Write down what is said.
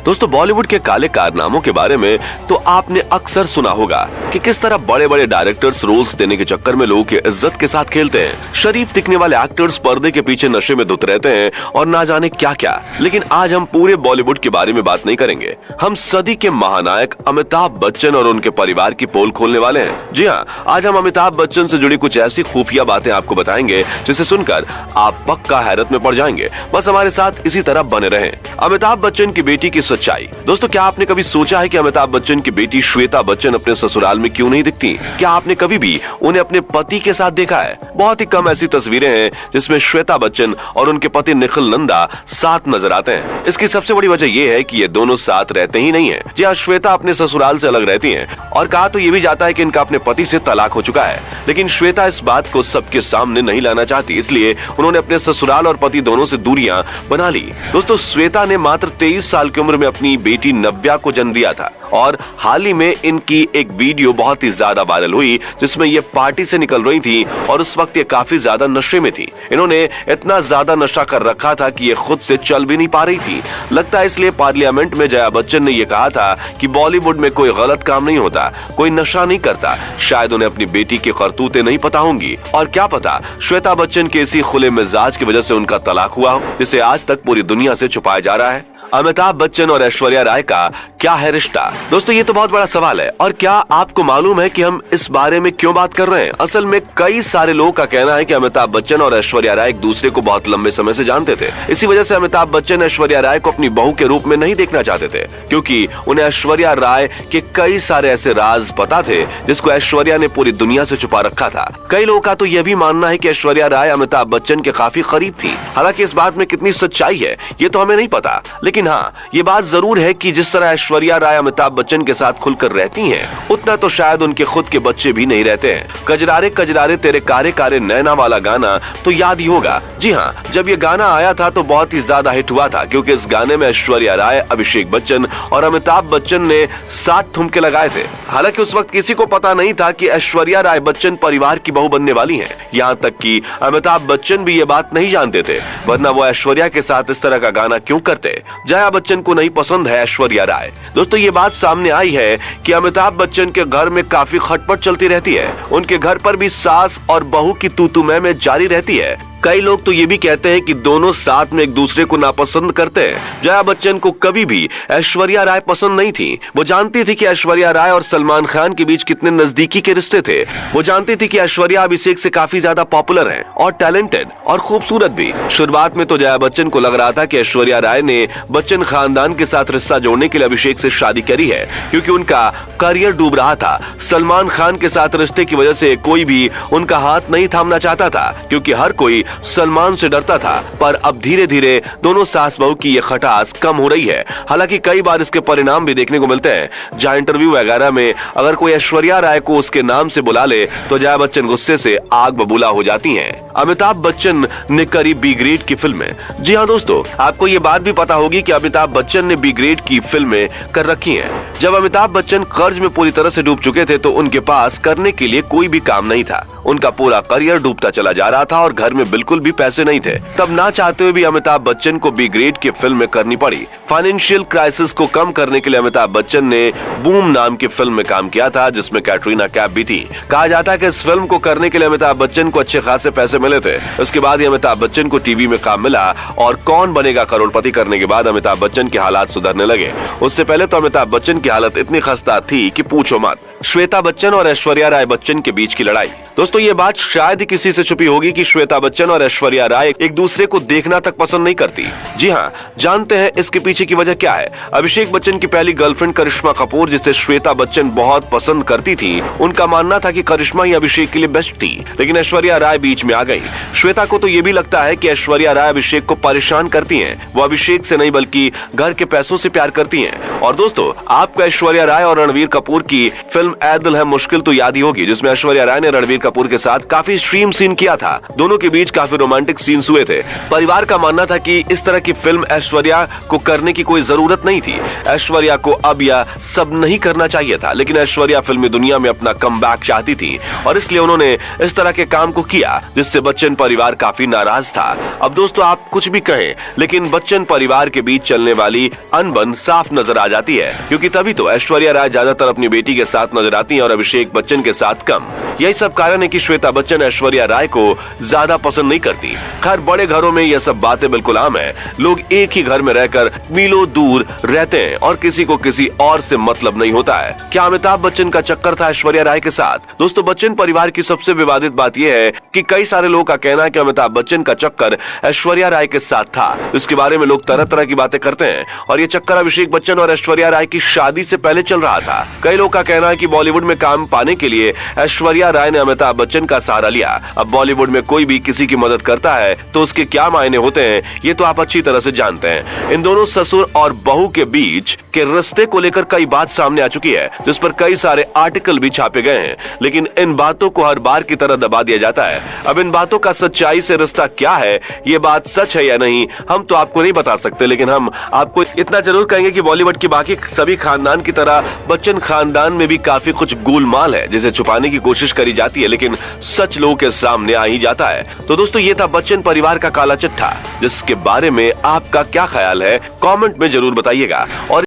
दोस्तों, बॉलीवुड के काले कारनामों के बारे में तो आपने अक्सर सुना होगा कि किस तरह बड़े बड़े डायरेक्टर्स रोल्स देने के चक्कर में लोगों की इज्जत के साथ खेलते हैं। शरीफ दिखने वाले एक्टर्स पर्दे के पीछे नशे में धुत रहते हैं और ना जाने क्या क्या। लेकिन आज हम पूरे बॉलीवुड के बारे में बात नहीं करेंगे। हम सदी के महानायक अमिताभ बच्चन और उनके परिवार की पोल खोलने वाले हैं। जी हाँ, आज हम अमिताभ बच्चन से जुड़ी कुछ ऐसी खुफिया बातें आपको बताएंगे जिसे सुनकर आप पक्का हैरत में पड़ जाएंगे। बस हमारे साथ इसी तरह बने रहें। अमिताभ बच्चन की बेटी की सच्चाई। दोस्तों, क्या आपने कभी सोचा है कि अमिताभ बच्चन की बेटी श्वेता बच्चन अपने ससुराल में क्यों नहीं दिखती? क्या आपने कभी भी उन्हें अपने पति के साथ देखा है? बहुत ही कम ऐसी तस्वीरें हैं जिसमें श्वेता बच्चन और उनके पति निखिल नंदा साथ नजर आते हैं। इसकी सबसे बड़ी वजह यह है कि ये दोनों साथ रहते ही नहीं है। जी हाँ, श्वेता अपने ससुराल से अलग रहती हैं और कहा तो ये भी जाता है कि इनका अपने पति से तलाक हो चुका है। लेकिन श्वेता इस बात को सबके सामने नहीं लाना चाहती, इसलिए उन्होंने अपने ससुराल और पति दोनों से दूरियां बना ली। दोस्तों, श्वेता ने मात्र 23 साल की उम्र में अपनी बेटी नव्या को जन्म दिया था और हाल ही में इनकी एक वीडियो बहुत ही ज्यादा वायरल हुई जिसमें ये पार्टी से निकल रही थी और उस वक्त ये काफी ज्यादा नशे में थी। इन्होंने इतना ज्यादा नशा कर रखा था कि ये खुद से चल भी नहीं पा रही थी। लगता है इसलिए पार्लियामेंट में जया बच्चन ने ये कहा था कि बॉलीवुड में कोई गलत काम नहीं होता, कोई नशा नहीं करता। शायद उन्हें अपनी बेटी की करतूतें नहीं पता होंगी और क्या पता श्वेता बच्चन के इसी खुले मिजाज की वजह से उनका तलाक हुआ हो, जिसे आज तक पूरी दुनिया से छुपाया जा रहा है। अमिताभ बच्चन और ऐश्वर्या राय का क्या है रिश्ता? दोस्तों, ये तो बहुत बड़ा सवाल है और क्या आपको मालूम है कि हम इस बारे में क्यों बात कर रहे हैं? असल में कई सारे लोगों का कहना है कि अमिताभ बच्चन और ऐश्वर्या राय एक दूसरे को बहुत लंबे समय से जानते थे। इसी वजह से अमिताभ बच्चन ऐश्वर्या राय को अपनी बहू के रूप में नहीं देखना चाहते थे, क्योंकि उन्हें ऐश्वर्या राय के कई सारे ऐसे राज पता थे जिसको ऐश्वर्या ने पूरी दुनिया से छुपा रखा था। कई लोगों का तो यह भी मानना है कि ऐश्वर्या राय अमिताभ बच्चन के काफी करीब थी। हालांकि इस बात में कितनी सच्चाई है ये तो हमें नहीं पता, लेकिन हाँ, ये बात जरूर है कि जिस तरह ऐश्वर्या राय अमिताभ बच्चन के साथ खुलकर रहती हैं, उतना तो शायद उनके खुद के बच्चे भी नहीं रहते हैं। कजरारे कजरारे तेरे कारे कारे नैना वाला गाना तो याद ही होगा। जी हाँ, जब ये गाना आया था तो बहुत ही ज्यादा हिट हुआ था, क्योंकि इस गाने में ऐश्वर्या राय, अभिषेक बच्चन और अमिताभ बच्चन ने 7 ठुमके लगाए थे। हालांकि उस वक्त किसी को पता नहीं था कि ऐश्वर्या राय बच्चन परिवार की बहू बनने वाली हैं। यहाँ तक कि अमिताभ बच्चन भी ये बात नहीं जानते थे, वरना वो ऐश्वर्या के साथ इस तरह का गाना क्यों करते? जया बच्चन को नहीं पसंद है ऐश्वर्या राय। दोस्तों, ये बात सामने आई है कि अमिताभ बच्चन के घर में काफी खटपट चलती रहती है। उनके घर पर भी सास और बहू की तू-तू मैं जारी रहती है। कई लोग तो ये भी कहते हैं कि दोनों साथ में एक दूसरे को नापसंद करते हैं। जया बच्चन को कभी भी ऐश्वर्या राय पसंद नहीं थी। वो जानती थी कि ऐश्वर्या राय और सलमान खान के बीच कितने नजदीकी के रिश्ते थे। वो जानती थी कि ऐश्वर्या अभिषेक से काफी ज्यादा पॉपुलर है और टैलेंटेड और खूबसूरत भी। शुरुआत में तो जया बच्चन को लग रहा था कि ऐश्वर्या राय ने बच्चन खानदान के साथ रिश्ता जोड़ने के लिए अभिषेक से शादी करी है, क्योंकि उनका करियर डूब रहा था। सलमान खान के साथ रिश्ते की वजह से कोई भी उनका हाथ नहीं थामना चाहता था, क्योंकि हर कोई सलमान से डरता था। पर अब धीरे धीरे दोनों सास बहू की ये खटास कम हो रही है। हालांकि कई बार इसके परिणाम भी देखने को मिलते हैं। जहां इंटरव्यू वगैरह में अगर कोई ऐश्वर्या राय को उसके नाम से बुला ले तो जया बच्चन गुस्से से आग बबूला हो जाती हैं। अमिताभ बच्चन ने करी बी ग्रेड की फिल्में। जी हाँ दोस्तों, आपको ये बात भी पता होगी कि अमिताभ बच्चन ने बी ग्रेड की फिल्में कर रखी हैं। जब अमिताभ बच्चन कर्ज में पूरी तरह से डूब चुके थे तो उनके पास करने के लिए कोई भी काम नहीं था। उनका पूरा करियर डूबता चला जा रहा था और घर में बिल्कुल भी पैसे नहीं थे। तब ना चाहते हुए भी अमिताभ बच्चन को बी ग्रेड की फिल्म करनी पड़ी। फाइनेंशियल क्राइसिस को कम करने के लिए अमिताभ बच्चन ने बूम नाम की फिल्म में काम किया था, जिसमें कैटरीना कैफ भी थी। कहा जाता है कि इस फिल्म को करने के लिए अमिताभ बच्चन को अच्छे खासे पैसे मिले थे। उसके बाद ही अमिताभ बच्चन को टीवी में काम मिला और कौन बनेगा करोड़पति करने के बाद अमिताभ बच्चन के हालात सुधरने लगे। उससे पहले तो अमिताभ बच्चन की हालत इतनी खस्ता थी कि पूछो मत। श्वेता बच्चन और ऐश्वर्या राय बच्चन के बीच की लड़ाई। दोस्तों, ये बात शायद ही किसी से छुपी होगी कि श्वेता बच्चन और ऐश्वर्या राय एक दूसरे को देखना तक पसंद नहीं करती। जी हाँ, जानते हैं इसके पीछे की वजह क्या है? अभिषेक बच्चन की पहली गर्लफ्रेंड करिश्मा कपूर, जिसे श्वेता बच्चन बहुत पसंद करती थी, उनका मानना था कि करिश्मा ही अभिषेक के लिए बेस्ट थी। लेकिन ऐश्वर्या राय बीच में आ गई। श्वेता को तो ये भी लगता है कि ऐश्वर्या राय अभिषेक को परेशान करती हैं। वो अभिषेक से नहीं बल्कि घर के पैसों से प्यार करती हैं। और दोस्तों, आपको ऐश्वर्या राय और रणवीर कपूर की फिल्म ऐ दिल है मुश्किल तो याद ही होगी, जिसमें ऐश्वर्या राय ने रणवीर कपूर के साथ काफी एक्सट्रीम सीन किया था। दोनों के बीच काफी रोमांटिक सीन्स हुए थे। परिवार का मानना था कि इस तरह की फिल्म ऐश्वर्या को करने की कोई जरूरत नहीं थी। ऐश्वर्या को अब यह सब नहीं करना चाहिए था, लेकिन ऐश्वर्या फिल्मी दुनिया में अपना कमबैक चाहती थी और इसलिए उन्होंने इस तरह के काम को किया, जिससे बच्चन परिवार काफी नाराज था। अब दोस्तों, आप कुछ भी कहें, लेकिन बच्चन परिवार के बीच चलने वाली अनबन साफ नजर आ जाती है, क्योंकि तभी तो ऐश्वर्या राय ज्यादातर अपनी बेटी के साथ नजर आती हैं और अभिषेक बच्चन के साथ कम। यही सब कारण है कि श्वेता बच्चन ऐश्वर्या राय को ज्यादा पसंद नहीं करती। खैर, बड़े घरों में यह सब बातें बिल्कुल आम है। लोग एक ही घर में रहकर मीलों दूर रहते हैं और किसी को किसी और से मतलब नहीं होता है। क्या अमिताभ बच्चन का चक्कर था ऐश्वर्या राय के साथ? दोस्तों, बच्चन परिवार की सबसे विवादित बात यह है कि कई सारे लोगों का कहना है कि अमिताभ बच्चन का चक्कर ऐश्वर्या राय के साथ था। इसके बारे में लोग तरह तरह की बातें करते हैं और ये चक्कर अभिषेक बच्चन और ऐश्वर्या राय की शादी से पहले चल रहा था। कई लोग का कहना है कि बॉलीवुड में काम पाने के लिए ऐश्वर्या राय ने अमिताभ बच्चन का सहारा लिया। अब बॉलीवुड में कोई भी किसी की मदद करता है तो उसके क्या मायने होते हैं, ये तो आप अच्छी तरह से जानते हैं। इन दोनों ससुर और बहू के बीच के रिश्ते को लेकर कई बात सामने आ चुकी है, जिस पर कई सारे आर्टिकल भी छापे गए हैं, लेकिन इन बातों को हर बार की तरह दबा दिया जाता है। अब इन बातों का सच्चाई से रिश्ता क्या है, ये बात सच है या नहीं, हम तो आपको नहीं बता सकते, लेकिन हम आपको इतना जरूर कहेंगे कि बॉलीवुड की बाकी सभी खानदान की तरह बच्चन खानदान में भी काफी कुछ गोलमाल है, जिसे छुपाने की कोशिश करी जाती है, लेकिन सच लोगों के सामने आ ही जाता है। तो दोस्तों, ये था बच्चन परिवार का काला चिट्ठा, जिसके बारे में आपका क्या ख्याल है, कमेंट में जरूर बताइएगा। और